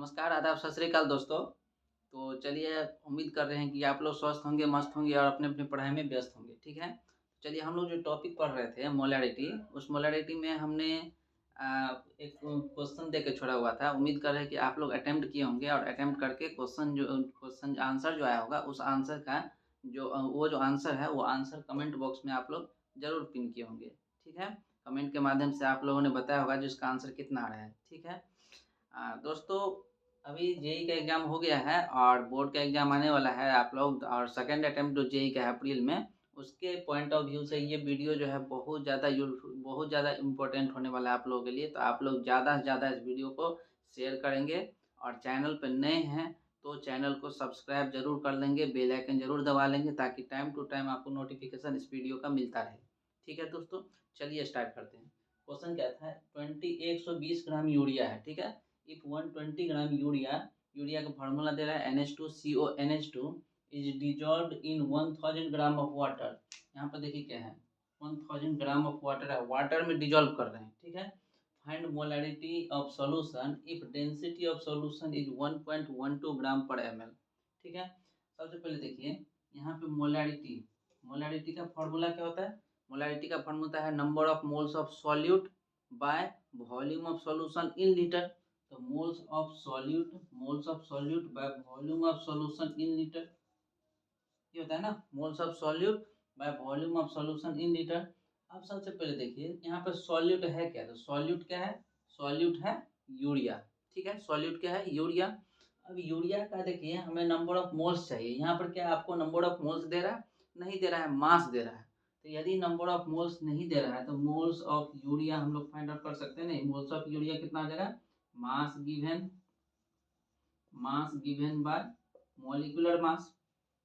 नमस्कार, आदाब, सत श्री अकाल दोस्तों। तो चलिए उम्मीद कर रहे हैं कि आप लोग स्वस्थ होंगे, मस्त होंगे और अपने-अपने पढ़ाई में व्यस्त होंगे, ठीक है? चलिए हम लोग जो टॉपिक पढ़ रहे थे मोलैरिटी, उस मोलैरिटी में हमने एक क्वेश्चन दे के छोड़ा हुआ था। उम्मीद कर रहे हैं कि आप लोग अटेम्प्ट किए होंगे और अटेम्प्ट करके क्वेश्चन आंसर जो आया होगा, उस आंसर का वो जो आंसर है, वो आंसर कमेंट बॉक्स में आप लोग ज़रूर पिन किए होंगे, ठीक है? कमेंट के माध्यम से आप लोगों ने बताया होगा जिसका आंसर कितना आ रहा है, ठीक है? दोस्तों अभी जेईई का एग्ज़ाम हो गया है और बोर्ड का एग्ज़ाम आने वाला है आप लोग और सेकंड अटेम्प्ट जो जेईई का है अप्रैल में, उसके पॉइंट ऑफ व्यू से ये वीडियो जो है बहुत ज़्यादा इम्पोर्टेंट होने वाला है आप लोगों के लिए। तो आप लोग ज़्यादा से ज़्यादा इस वीडियो को शेयर करेंगे और चैनल पे नए हैं तो चैनल को सब्सक्राइब ज़रूर कर लेंगे, बेल आइकन ज़रूर दबा लेंगे ताकि टाइम टू टाइम आपको नोटिफ़िकेशन इस वीडियो का मिलता रहे। ठीक है दोस्तों, चलिए स्टार्ट करते हैं। क्वेश्चन क्या था 120 ग्राम यूरिया है, ठीक है? इफ 120 ग्राम यूरिया का फार्मूला दे रहा है NH2CONH2 is dissolved in 1000 gram of water. यहाँ पर देखिए क्या है 1000 ग्राम ऑफ वाटर है, वाटर में डिजॉल्व कर रहे हैं, ठीक है? Find molarity of solution if density of solution is 1.12 ग्राम पर ml, ठीक है? सबसे पहले देखिए यहाँ पे मोलैरिटी का फार्मूला क्या होता है? मोलैरिटी का फार्मूला है number of moles of solute by volume of solution in litre. तो moles of solute by volume of solution in litre, ये होता है ना moles of solute by volume of solution in litre. अब सबसे पहले देखिए यहाँ पर सॉल्यूट है क्या, तो सॉल्यूट क्या है? सॉल्यूट है यूरिया, ठीक है? सॉल्यूट क्या है? यूरिया। अब यूरिया का देखिए हमें नंबर ऑफ मोल्स चाहिए, यहाँ पर क्या आपको नंबर ऑफ मोल्स दे रहा है? नहीं दे रहा है, मास दे रहा है। तो यदि नंबर ऑफ मोल्स नहीं दे रहा है तो मोल्स ऑफ यूरिया हम लोग फाइंड आउट कर सकते हैं। नहीं, मोल्स ऑफ यूरिया कितना आ जाएगा? Mass given by molecular mass.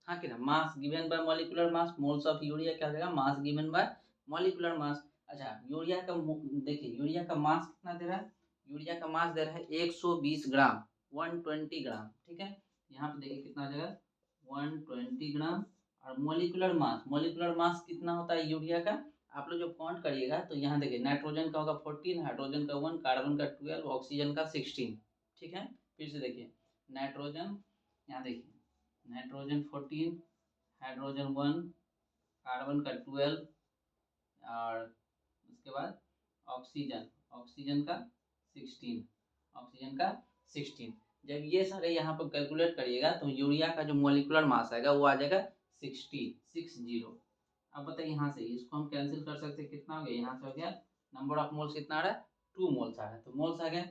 हाँ कि ना, mass given by molecular mass. Moles of urea क्या हो जाएगा? Mass given by molecular mass. अच्छा यूरिया का देखिए यूरिया का मास कितना दे रहा है? यूरिया का मास दे रहा है 120 ग्राम, 120 ग्राम, ठीक है? यहाँ पे देखिए कितना आ जाएगा 120 ग्राम। और मॉलिक्यूलर मास कितना होता है यूरिया का? आप लोग जब काउंट करिएगा तो यहाँ देखिए नाइट्रोजन का होगा 14, हाइड्रोजन का 1, कार्बन का 12, ऑक्सीजन का 16, ठीक है? फिर से देखिए नाइट्रोजन, यहाँ देखिए नाइट्रोजन 14, हाइड्रोजन 1, कार्बन का 12 और उसके बाद ऑक्सीजन का 16, ऑक्सीजन का 16। जब ये सारे यहाँ पर कैलकुलेट करिएगा तो यूरिया का जो मॉलिक्यूलर मास आएगा वो आ जाएगा 60। अब बताइए यहाँ से इसको हम कैंसिल कर सकते हैं, कितना हो गया? यहाँ से हो गया नंबर ऑफ मोल्स कितना आ रहा है? 2 मोल्स आ रहा है। तो मोल्स आ गए।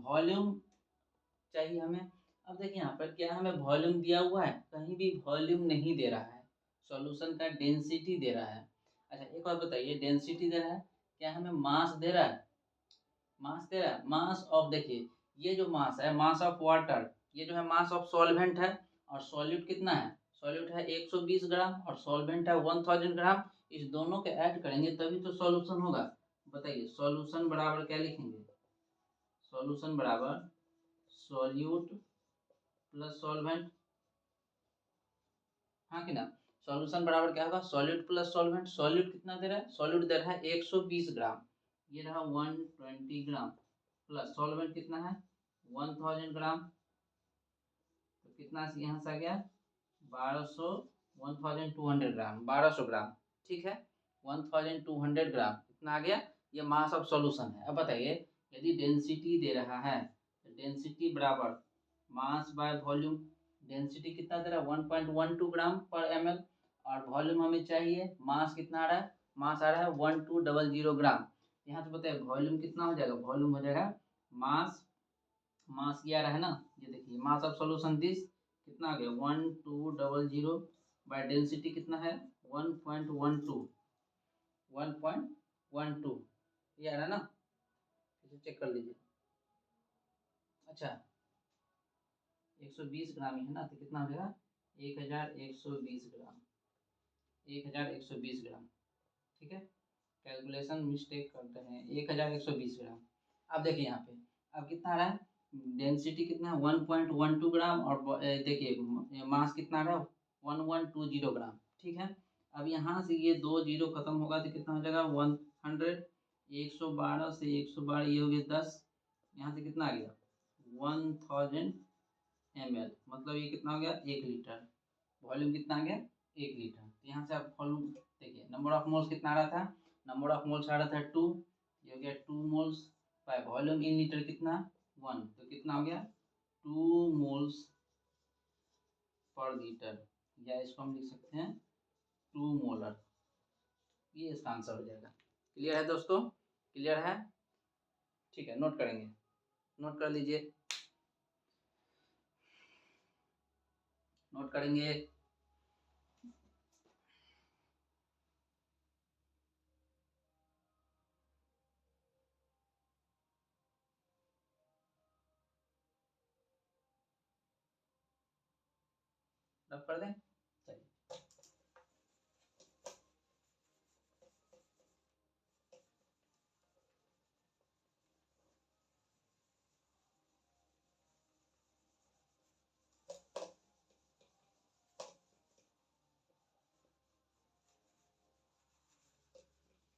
वॉल्यूम चाहिए हमें। अब देखिए यहाँ पर क्या हमें वॉल्यूम दिया हुआ है? कहीं भी वॉल्यूम नहीं दे रहा है, सॉल्यूशन का डेंसिटी दे रहा है। अच्छा एक बात बताइए, डेंसिटी दे रहा है, क्या हमें मास दे रहा है? मास दे रहा है। मास ऑफ देखिए ये जो मास है मास ऑफ वाटर, ये जो है मास ऑफ सॉल्वेंट है। और सॉल्यूट कितना है? सॉल्यूट है 120 ग्राम और सॉल्वेंट है 1000 ग्राम। इस दोनों के ऐड करेंगे तभी तो सॉल्यूशन होगा। बताइए सॉल्यूशन बराबर क्या लिखेंगे? सॉल्यूशन बराबर सॉल्यूट प्लस सॉल्वेंट, हाँ कि ना? सॉल्यूशन बराबर क्या होगा? Solute plus solvent. सॉल्यूट कितना दे रहा है? सॉल्यूट दे रहा है 120 ग्राम, ये रहा 120 ग्राम, प्लस सॉल्वेंट कितना है? 1000 ग्राम। तो कितना यहाँ से आ गया? 1200, 1200 ग्राम, 1200 ग्राम, ठीक है? 1200 ग्राम कितना आ गया? ये मास ऑफ सॉल्यूशन है। अब बताइए यदि डेंसिटी दे रहा है तो डेंसिटी बराबर मास बाय वॉल्यूम। डेंसिटी कितना दे रहा है? 1.12 ग्राम पर ml। और वॉल्यूम हमें चाहिए, मास कितना आ रहा है? मास आ रहा है 1200 ग्राम। यहाँ से बताइए वॉल्यूम कितना हो जाएगा? वॉल्यूम हो जाएगा मास, मास ये आ रहा है ना, ये देखिए मास ऑफ सॉल्यूशन दिस कितना आ गया 1200 बाय डेंसिटी कितना है 1.12, 1.12 ये आ रहा है ना, इसे चेक कर लीजिए। अच्छा 120 ग्राम ही है ना, तो कितना हो जाएगा 1120 ग्राम, 1120 ग्राम, ठीक है? कैलकुलेशन मिस्टेक करते हैं, 1120 ग्राम। अब देखिए यहाँ पे अब कितना आ रहा है? डेंसिटी कितना है 1.12 ग्राम और देखिए मास कितना आ रहा है 1120 ग्राम, ठीक है? अब यहाँ से ये 2 जीरो खत्म होगा तो कितना हो जाएगा 100, 112 से 112 ये हो गया 10, यहाँ से कितना आ गया 1000 ml, मतलब ये कितना हो गया 1 लीटर। वॉल्यूम कितना आ गया 1 लीटर। तो यहाँ से आप वॉल्यूम देखिए, नंबर ऑफ मोल्स कितना आ रहा था, नंबर ऑफ मोल्स आ रहा था 2, ये हो गया 2 moles by volume in litre कितना 1, तो कितना हो गया 2 मोल्स पर लीटर, या इसको हम लिख सकते हैं 2 मोलर। ये इसका आंसर हो जाएगा। क्लियर है दोस्तों, क्लियर है? ठीक है, नोट करेंगे, नोट कर लीजिए, नोट करेंगे। रब कर दें, चलिए।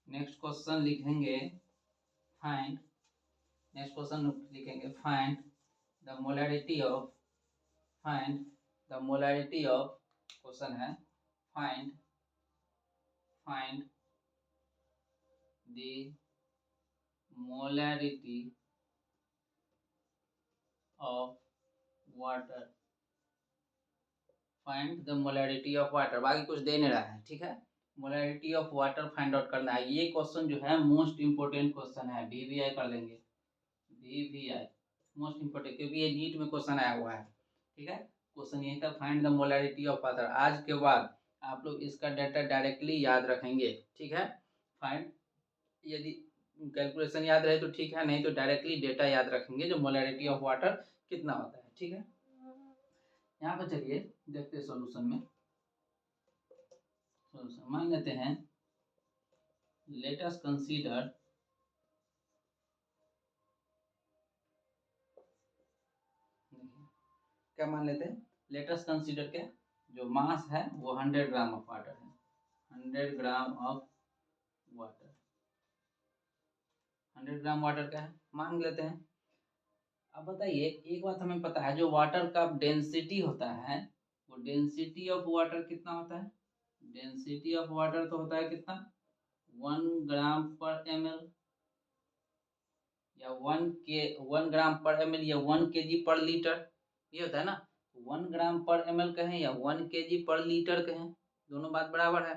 नेक्स्ट क्वेश्चन लिखेंगे फाइंड, नेक्स्ट क्वेश्चन लिखेंगे find the molarity of, find the molarity of, question है find, find the molarity of water, find the molarity of water, बाकी कुछ दे नहीं रहा है, ठीक है। Molarity of water find out करना है। ये क्वेश्चन जो है मोस्ट इंपोर्टेंट क्वेश्चन है, VVI कर लेंगे, VVI मोस्ट इंपोर्टेंट, क्योंकि ये नीट में क्वेश्चन आया हुआ है, ठीक है। क्वेश्चन यही था, find the molarity of water. आज के बाद आप लोग इसका डाटा डायरेक्टली याद रखेंगे, ठीक है। फाइंड, यदि कैलकुलेशन याद रहे तो ठीक है, नहीं तो डायरेक्टली डेटा याद रखेंगे जो मोलैरिटी ऑफ वाटर कितना होता है, ठीक है। यहाँ पर चलिए देखते हैं सॉल्यूशन में। सॉल्यूशन मान लेते हैं, लेट अस कंसीडर, क्या मान लेते हैं, लेट अस कंसीडर क्या, जो मास है वो 100 ग्राम ऑफ वाटर है, 100 gram of water, 100 gram water का है, मान लेते हैं। अब बताइए, एक बात हमें पता है, जो वाटर का डेंसिटी होता है, वो डेंसिटी ऑफ वाटर कितना होता है, डेंसिटी ऑफ वाटर तो होता है कितना 1 ग्राम पर ml, या 1 ग्राम पर ml, या 1 kg पर लीटर, ये होता है ना। 1 ग्राम पर ml कहें या 1 kg पर लीटर कहें, दोनों बात बराबर है।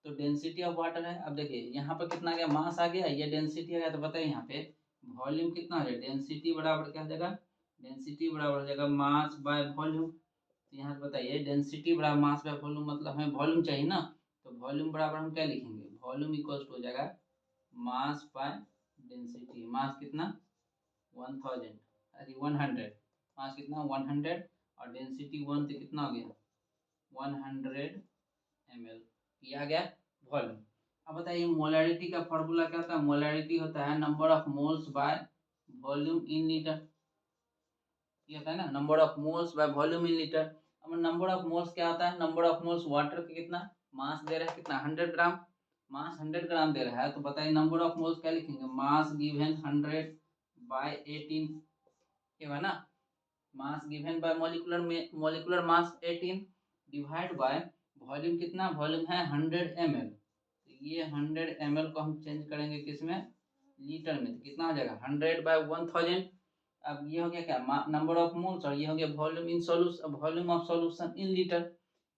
तो डेंसिटी ऑफ वाटर है। अब देखिए यहाँ पर कितना आ गया, मास आ गया, ये डेंसिटी आ गया, तो बताइए यहाँ पे वॉल्यूम कितना हो जाएगा, डेंसिटी बराबर क्या हो जाएगा, डेंसिटी बराबर हो जाएगा मास बाय वॉल्यूम। तो यहाँ से बताइए डेंसिटी बराबर मास बाय वॉल्यूम, मतलब हमें वॉल्यूम चाहिए ना, तो वॉल्यूम बराबर हम क्या लिखेंगे, वॉल्यूम इक्वल टू हो जाएगा मास बाय डेंसिटी। मास कितना 1000, अरे 100, मास कितना 100, और डेंसिटी 1, तो कितना हो गया 100 ml, ये आ गया वॉल्यूम। अब बताइए मोलैरिटी का फॉर्मूला क्या होता है, मोलैरिटी होता है number of moles by volume in litre, ये होता है ना number of moles by volume in litre. अब नंबर ऑफ मोल्स क्या होता है, नंबर ऑफ मोल्स वाटर का कितना मास दे रहा है, कितना 100 ग्राम, मास 100 ग्राम दे रहा है, तो बताइए नंबर ऑफ मोल्स क्या लिखेंगे, मास गिवन 100 बाय 18, ये है ना, mass given by molecular mass 18 divide by volume, कितना वॉल्यूम है 100 ml, ये 100 ml को हम चेंज करेंगे किसमें, लीटर में, तो कितना हो जाएगा 100 बाय 1000। अब ये हो गया क्या नंबर ऑफ मोल्स, और ये हो गया volume in solution, volume of solution in litre.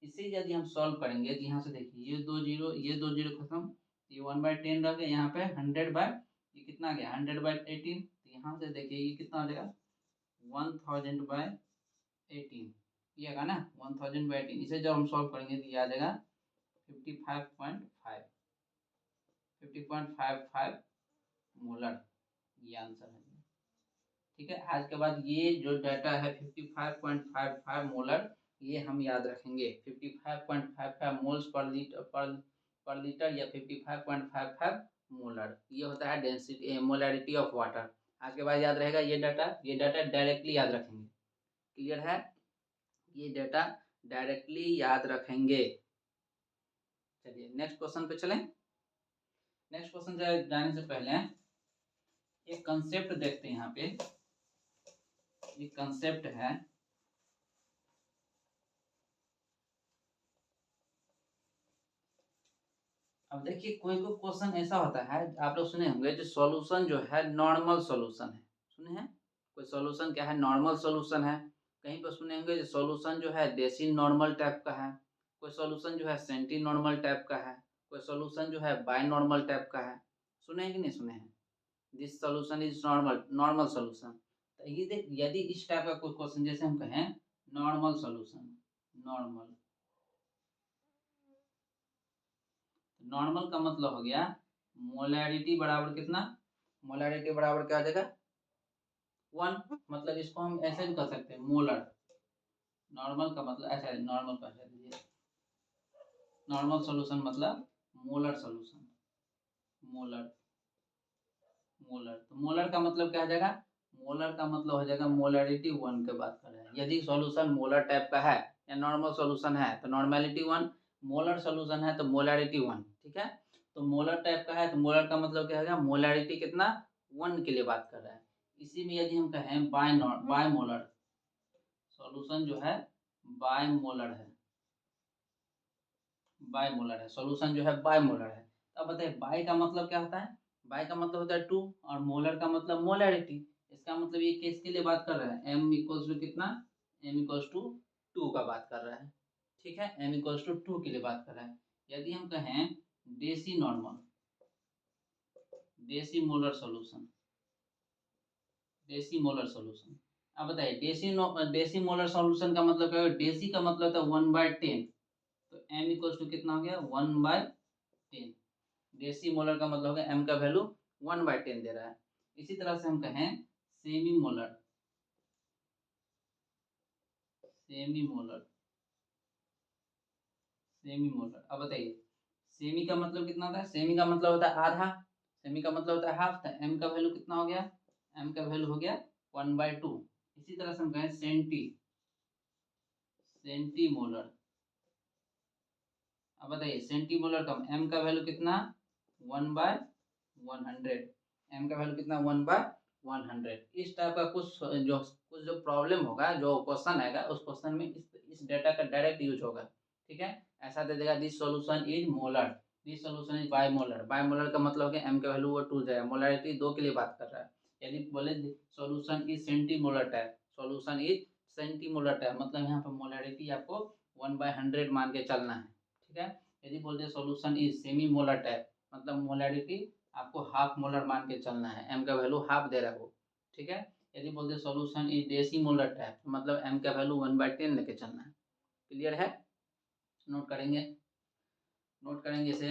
इसे यदि हम सॉल्व करेंगे तो यहाँ से देखिए ये 2 जीरो, ये 2 जीरो खत्म, ये 1/10 रह गया, यहाँ पे 100 बाय, ये कितना आ गया 100 बाय 18, तो यहाँ से देखिए ये कितना हो जाएगा 1000 बाय 18, ये आएगा ना 1000 बाय 18। इसे जब हम सॉल्व करेंगे तो ये आ जाएगा 50.5, 50.55 मोलर, ये आंसर है, ठीक है। आज के बाद ये जो डाटा है 55.55 मोलर, ये हम याद रखेंगे, 55.55 मोल्स पर लीटर, पर लीटर, या 55.55 मोलर, ये होता है डेंसिटी मोलैरिटी ऑफ वाटर। आज के बाद याद रहेगा ये डाटा डायरेक्टली याद रखेंगे, क्लियर है, ये डाटा डायरेक्टली याद रखेंगे। चलिए नेक्स्ट क्वेश्चन पे चलें। नेक्स्ट क्वेश्चन जाने से पहले एक कंसेप्ट देखते हैं, यहाँ पे एक कंसेप्ट है, अब देखिए कोई कोई क्वेश्चन ऐसा होता है, आप लोग सुने होंगे जो सॉल्यूशन जो है नॉर्मल सॉल्यूशन है, सुने हैं? कोई सॉल्यूशन क्या है, नॉर्मल सॉल्यूशन है। कहीं पर सुने होंगे जो सॉल्यूशन जो है डेसी नॉर्मल टाइप का है, कोई सॉल्यूशन जो है सेंटी नॉर्मल टाइप का है, कोई सॉल्यूशन जो है बाय नॉर्मल टाइप का है। सुने हैं कि नहीं सुने हैं? This solution is normal, normal solution. तो ये देख, यदि इस टाइप का कोई क्वेश्चन जैसे हम कहें नॉर्मल सॉल्यूशन, नॉर्मल, नॉर्मल का मतलब हो गया मोलैरिटी बराबर कितना, मोलैरिटी बराबर क्या आ जाएगा 1, मतलब इसको हम ऐसे भी कर सकते हैं मोलर। नॉर्मल का मतलब ऐसा है, नॉर्मल का ऐसा लीजिए, नॉर्मल सॉल्यूशन मतलब मोलर सॉल्यूशन, मोलर, मोलर। तो मोलर का मतलब क्या आ जाएगा, मोलर का मतलब हो जाएगा मोलैरिटी 1 के बात कर रहे हैं। यदि सॉल्यूशन मोलर टाइप का है या नॉर्मल सॉल्यूशन है तो नॉर्मेलिटी 1, मोलर सॉल्यूशन है तो मोलैरिटी 1, ठीक है। तो मोलर टाइप का है तो मोलर का मतलब क्या होगा, मोलैरिटी कितना 1 के लिए बात कर रहा है। इसी में यदि हम कहें बाय मोलर सॉल्यूशन जो है बाय मोलर है, बाय मोलर है, सॉल्यूशन जो है बाय मोलर है। अब बताइए बाय का मतलब क्या होता है, बाय का मतलब होता है 2 और मोलर का मतलब मोलैरिटी। इसका मतलब ये किसके लिए बात कर रहा है, m इक्वल्स टू कितना, m इक्वल्स टू 2 का बात कर रहा है, ठीक है, m इक्वल्स टू 2 के लिए बात कर रहा है। यदि हम कहें देसी नॉर्मल, देसी मोलर सॉल्यूशन, देसी मोलर सॉल्यूशन। अब बताइए देसी मोलर सॉल्यूशन का मतलब क्या है, देसी का मतलब होता है 1/10, तो m इक्वल्स टू कितना हो गया 1/10। देसी मोलर का मतलब है m का वैल्यू 1/10 दे रहा है। इसी तरह से हम कहें semi molar, semi molar, semi molar. अब बताइए सेमी का मतलब कितना होता है, सेमी का मतलब होता है आधा, सेमी का मतलब होता है हाफ, तो m का वैल्यू कितना हो गया, m का वैल्यू हो गया 1/2। इसी तरह से हम कहें सेंटी मोलर। अब बताइए सेंटीमोलर का m का वैल्यू कितना 1/100, m का वैल्यू कितना 1/100। इस टाइप का कुछ जो प्रॉब्लम होगा, जो क्वेश्चन आएगा उस क्वेश्चन में इस डेटा का डायरेक्ट यूज होगा, ठीक है। ऐसा दे देगा this solution is molar, this solution is bimolar. Bimolar का मतलब हो गया m का वैल्यू वो 2 जाएगा, मोलरिटी 2 के लिए बात कर रहा है। यदि बोले solution is centimolar type, solution is centimolar type मतलब यहाँ पर मोलरिटी आपको 1/100 मान के चलना है, ठीक है। यदि बोलते हैं solution is semi molar type मतलब मोलरिटी आपको हाफ मोलर मान के चलना है, m का वैल्यू हाफ दे रहा है वो, ठीक है। यदि बोलते हैं solution is deci molar type मतलब m का वैल्यू 1/10 लेके चलना है। क्लियर है? नोट करेंगे, नोट करेंगे इसे।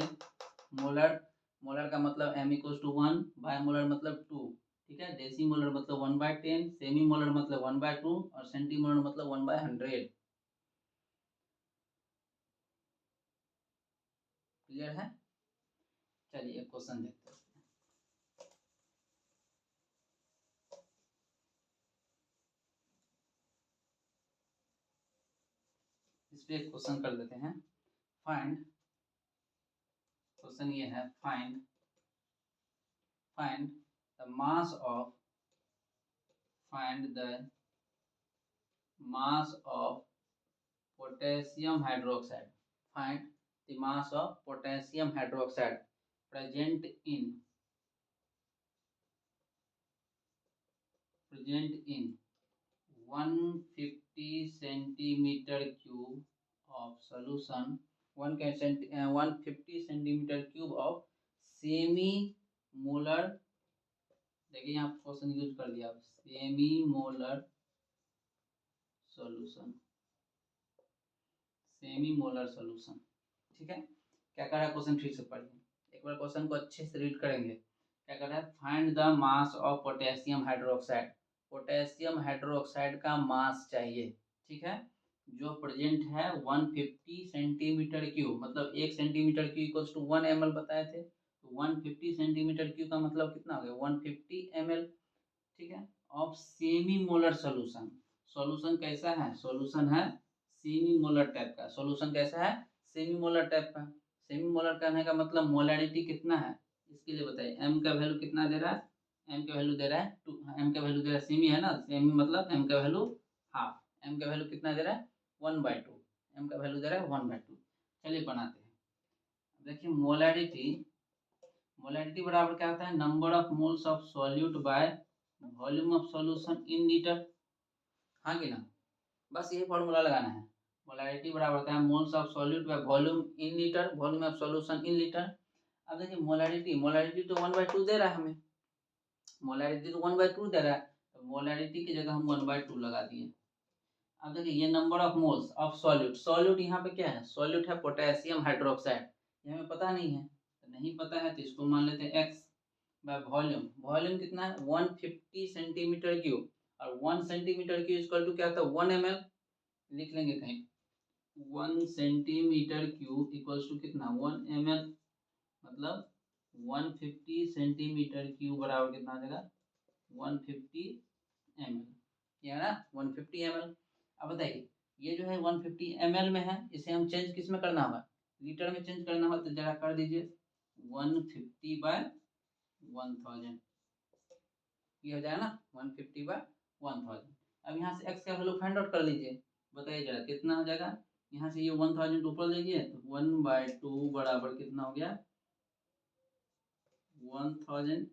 मोलर, मोलर का मतलब m equals to 1, by molar मतलब 2, ठीक है। डेसी मोलर मतलब 1/10, सेमी मोलर मतलब 1/2 और सेंटी मोलर मतलब 1/100। क्लियर है? चलिए क्वेश्चन देखते हैं। इस पे क्वेश्चन कर देते हैं। फाइंड, क्वेश्चन ये है find the mass of, find the mass of potassium hydroxide, find the mass of potassium hydroxide present in 150 centimetre cube of solution, 150 centimetre cube of semi molar, देखिए यहाँ क्वेश्चन यूज कर दिया semi molar solution, semi molar solution, ठीक है। क्या कर रहा है क्वेश्चन, ठीक से पढ़िए एक बार, क्वेश्चन को अच्छे से रीड करेंगे। क्या कर रहा है, find the mass of potassium hydroxide, potassium hydroxide का मास चाहिए, ठीक है, जो प्रेजेंट है 150 सेंटीमीटर क्यूब मतलब 1 centimetre cube equals to 1 ml बताए थे, तो 150 सेंटीमीटर क्यूब का मतलब कितना हो गया 150 ml, ठीक है, of semi molar solution. Solution कैसा है, सॉल्यूशन है सेमी मोलर टाइप का, सॉल्यूशन कैसा है सेमी मोलर टाइप का। सेमी मोलर कहने का मतलब मोलरिटी कितना है, इसके लिए बताइए m का वैल्यू कितना दे रहा है, एम का वैल्यू दे रहा है 2, एम का वैल्यू दे रहा है सेमी है ना, सेमी मतलब एम का वैल्यू हाफ, एम का वैल्यू कितना दे रहा है 1/2, एम का वैल्यू दे रहा है 1/2। चलिए बनाते हैं। देखिए मोलैरिटी बराबर क्या होता है, number of moles of solute by volume of solution in litre, हाँ कि ना, बस यही फॉर्मूला लगाना है। मोलैरिटी बराबर होता है moles of solute by volume in litre, volume of solution in litre. अब देखिए मोलैरिटी तो 1/2 दे रहा है हमें, मोलैरिटी तो 1/2 दे रहा है, तो मोलैरिटी की जगह हम 1/2 लगा दिए। अब देखिए ये number of moles of solute, solute यहाँ पे क्या है, सॉल्यूट है पोटेशियम हाइड्रोक्साइड, ये हमें पता नहीं है, तो नहीं पता है तो इसको मान लेते हैं x बाय वॉल्यूम, वॉल्यूम कितना है 150 सेंटीमीटर क्यूब, और 1 सेंटीमीटर क्यूब इक्वल टू क्या होता है 1 ml, लिख लेंगे कहीं 1 सेंटीमीटर क्यूब इक्वल्स टू कितना 1 ml, मतलब 150 सेंटीमीटर क्यूब बराबर कितना आ जाएगा 150 ml, ये है ना 150 ml। अब बताइए ये जो है 150 ml में है, इसे हम चेंज किस में करना होगा, लीटर में चेंज करना होगा, तो जरा कर दीजिए 150/1000, ये हो जाएगा ना 150/1000। अब यहाँ से x का वैल्यू फाइंड आउट कर लीजिए, बताइए जरा कितना हो जाएगा, यहाँ से ये 1000 ऊपर लीजिए तो 1/2 बराबर कितना हो गया 1000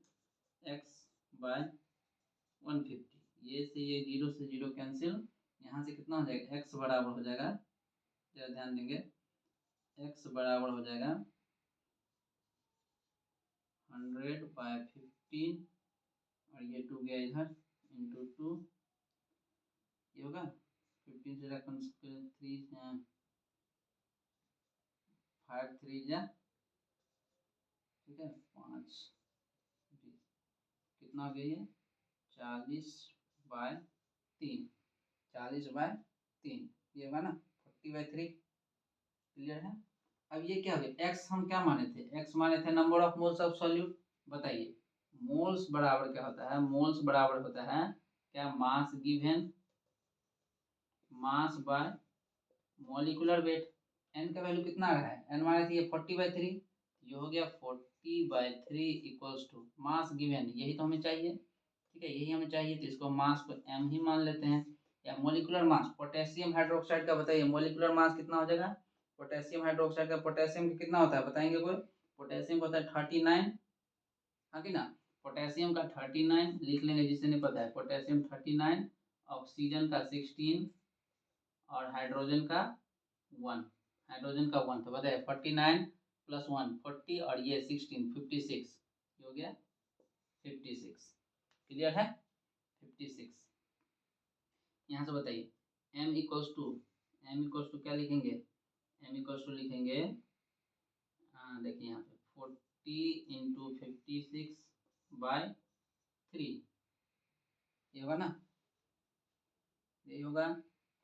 x/150, ये से ये 0 से 0 कैंसिल, यहाँ से कितना हो जाएगा x बराबर हो जाएगा, जरा ध्यान देंगे x बराबर हो जाएगा 100/15, और ये 2 गया इधर इंटू 2, ये होगा 15 से रकम 3 5 3 जा, ठीक है 5 कितना हो गया ये 40/3, 40/3, ये होगा ना 40/3, क्लियर है। अब ये क्या हो गया x हम क्या माने थे, x माने थे number of moles of solute, बताइए मोल्स बराबर क्या होता है, मोल्स बराबर होता है क्या mass given mass by molecular weight, n का वैल्यू कितना आ रहा है, n माने थे ये 40/3, ये हो गया 40/3 इक्वल्स टू मास गिवन, यही तो हमें चाहिए, ठीक है यही हमें चाहिए, तो इसको मास को m ही मान लेते हैं, या मॉलिक्यूलर मास पोटेशियम हाइड्रोक्साइड का बताइए मॉलिक्यूलर मास कितना हो जाएगा, पोटेशियम हाइड्रोक्साइड का पोटेशियम का कितना होता है बताएंगे कोई, पोटेशियम होता है 39, हाँ कि ना, पोटेशियम का 39 लिख लेंगे जिसे नहीं पता है, पोटेशियम 39, ऑक्सीजन का 16, और हाइड्रोजन का 1, हाइड्रोजन का 1, तो बताइए 49 + 1 40, और ये 16 56, ये हो गया 56, क्लियर है 56। यहाँ से बताइए m इक्वल्स टू क्या लिखेंगे, m इक्वल्स टू लिखेंगे, देखिए यहाँ पे 40 × 56/3, ये होगा ना, यही होगा,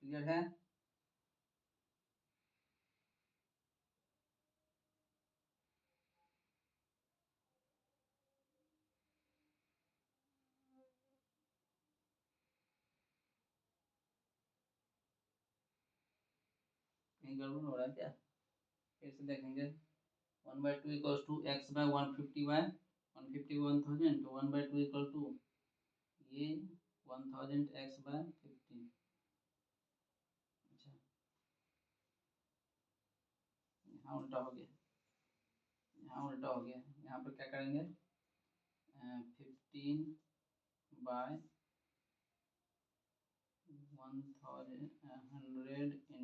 क्लियर है। कहीं गड़बड़ हो रहा है क्या, फिर से देखेंगे 1/2 इक्वल्स टू x/150/150 तो 1/2 इक्वल टू ये 1000 x/15, अच्छा यहाँ उल्टा हो गया, यहाँ उल्टा हो गया, यहाँ पर क्या करेंगे 15/1000 100 ×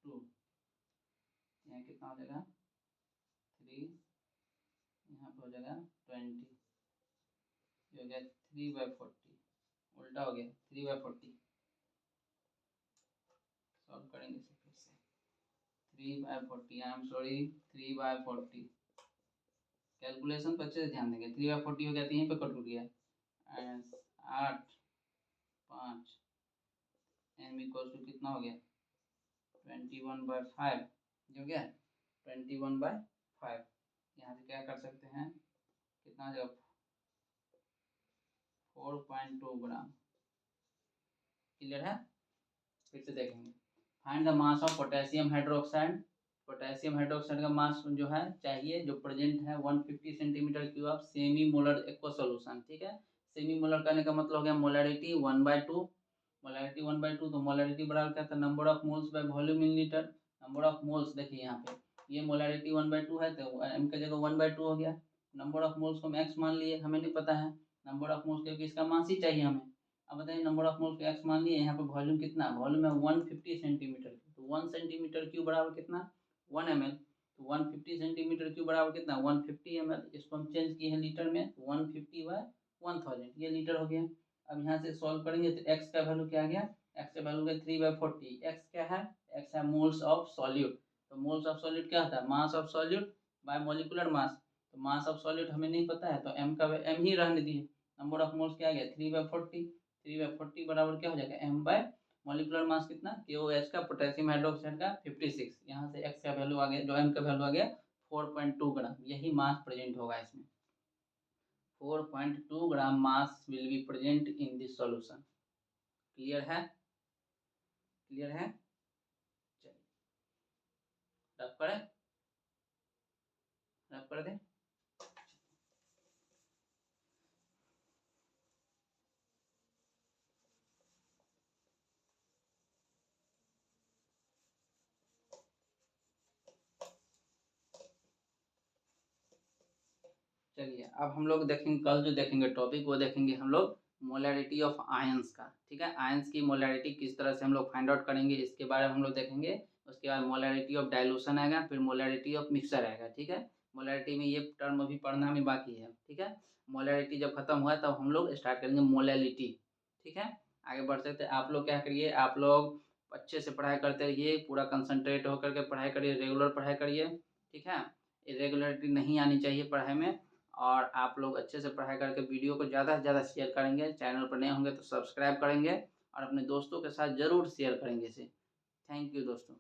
2, यहाँ कितना हो जाएगा 3, यहाँ पे हो जाएगा 20, ये हो गया 3/40, उल्टा हो गया 3/40, सॉल्व करेंगे इसे फिर से 3/40, आई एम सॉरी 3/40, कैलकुलेशन पर अच्छे से ध्यान देंगे, 3/40 हो गया तो यहीं पे कट गया 8 5, m इक्वल टू कितना हो गया 21/5, ये हो गया 21/5, यहाँ से क्या कर सकते हैं कितना जगह 4.2 ग्राम, क्लियर है। फिर से देखेंगे find the mass of potassium hydroxide, potassium hydroxide का मास जो है चाहिए जो प्रेजेंट है 150 centimetre cube of semi molar aqua solution, ठीक है सेमी मोलर करने का मतलब हो गया मोलरिटी 1/2, मोलरिटी 1/2, तो मोलरिटी बराबर क्या था, number of moles by volume in litre. Number of moles देखिए यहाँ पे ये मोलरिटी 1/2 है तो m का जगह 1/2 हो गया। नंबर ऑफ मोल्स को हम x मान लिए, हमें नहीं पता है नंबर ऑफ मोल्स, क्योंकि इसका मास ही चाहिए हमें। अब बताइए नंबर ऑफ मोल्स को x मान लिए, यहाँ पे वॉल्यूम कितना, वॉल्यूम है 150 सेंटीमीटर, तो 1 सेंटीमीटर क्यूब बराबर कितना 1 ml, तो 150 सेंटीमीटर क्यूब बराबर कितना 150 ml। इसको हम चेंज किए हैं लीटर में, 150/1000 ये लीटर हो गया। अब यहाँ से सॉल्व करेंगे तो x का वैल्यू क्या आ गया, x का वैल्यू है 3/40। x क्या है, x है मोल्स ऑफ सॉल्यूट, तो मोल्स ऑफ सॉल्यूट क्या होता है, mass of solute bye molecular mass, तो मास ऑफ सॉल्यूट हमें नहीं पता है तो m का m ही रहने दिए। नंबर ऑफ मोल्स क्या आ गया 3/40, 3/40 बराबर क्या हो जाएगा m बाय मॉलिक्यूलर मास कितना KOH का, पोटेशियम हाइड्रोक्साइड का 56। यहाँ से x का वैल्यू आ गया, जो m का वैल्यू आ गया 4.2 ग्राम, यही मास प्रेजेंट होगा इसमें। 4.2 gram mass will be present in this solution. Clear है, क्लियर है, चलिए रब करें, रब कर दें। चलिए अब हम लोग देखेंगे, कल जो देखेंगे टॉपिक वो देखेंगे हम लोग मोलैरिटी ऑफ आयंस का, ठीक है। आयंस की मोलैरिटी किस तरह से हम लोग फाइंड आउट करेंगे इसके बारे में हम लोग देखेंगे। उसके बाद मोलैरिटी ऑफ डाइल्यूशन आएगा, फिर मोलैरिटी ऑफ मिक्सचर आएगा, ठीक है। मोलैरिटी में ये टर्म अभी पढ़ना हमें बाकी है, ठीक है। मोलैरिटी जब खत्म हुआ तब हम लोग स्टार्ट करेंगे मोलैलिटी, ठीक है। आगे बढ़ सकते हैं, आप लोग क्या करिए, आप लोग अच्छे से पढ़ाई करते रहिए, पूरा कंसंट्रेट होकर के पढ़ाई करिए, रेगुलर पढ़ाई करिए, ठीक है। इरेगुलरिटी नहीं आनी चाहिए पढ़ाई में। और आप लोग अच्छे से पढ़ाई करके वीडियो को ज़्यादा से ज़्यादा शेयर करेंगे, चैनल पर नए होंगे तो सब्सक्राइब करेंगे और अपने दोस्तों के साथ ज़रूर शेयर करेंगे इसे। थैंक यू दोस्तों।